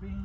fin.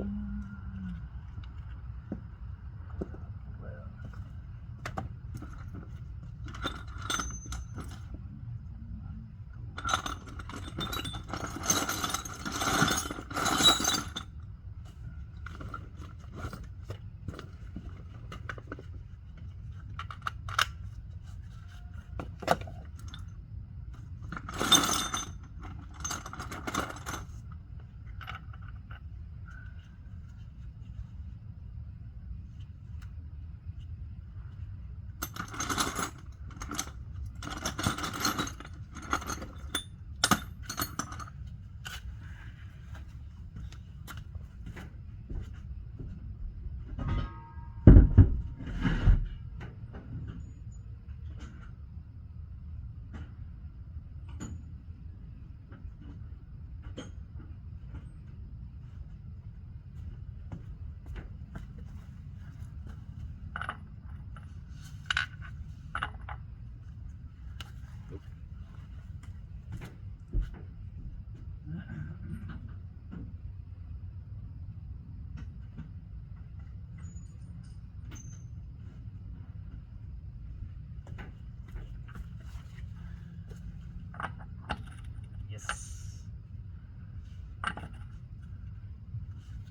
Yes.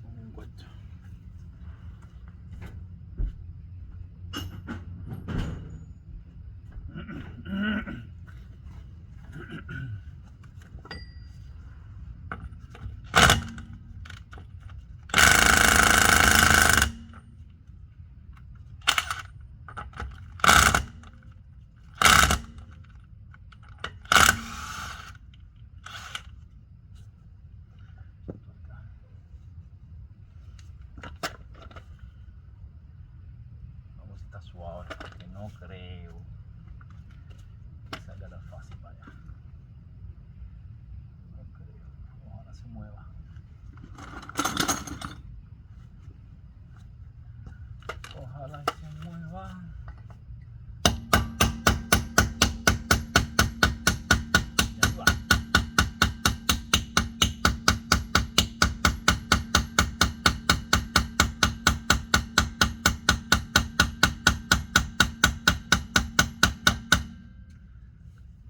Un encuentro. Vamos, si está suave, porque no creo que salga tan fácil para allá. No creo. Ojalá se mueva. Ojalá y se mueva. Y ahí va.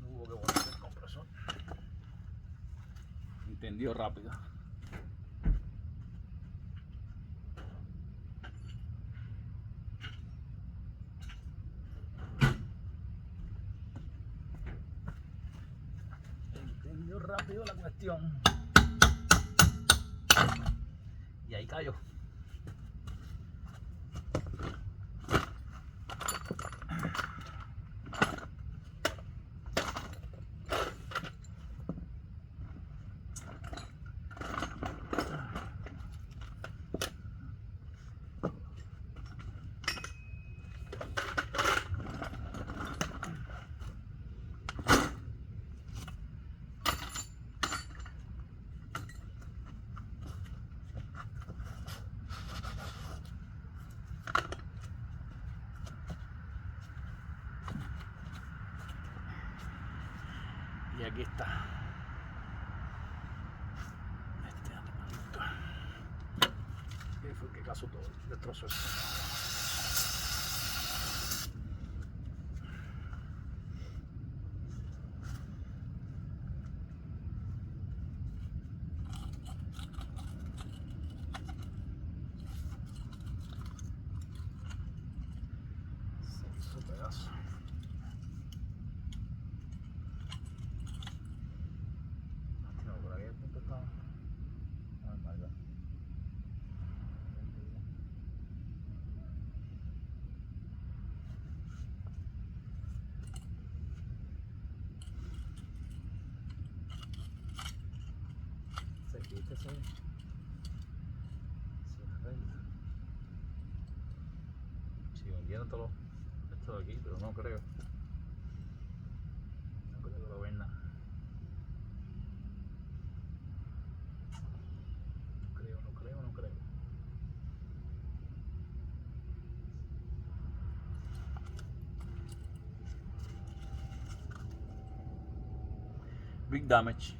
No hubo que volver el compresor. Entendió rápido. Entendió rápido la cuestión. Y ahí cayó. Y aquí está. Este animalito. ¿Qué fue el que casó todo? Destrozó esto. Se hizo pedazo. Por ahí el punto está. Oh my God. Se quita, se arregla. Si vendieron todo esto de aquí, pero no creo. No creo que lo vendan. No creo. Big damage.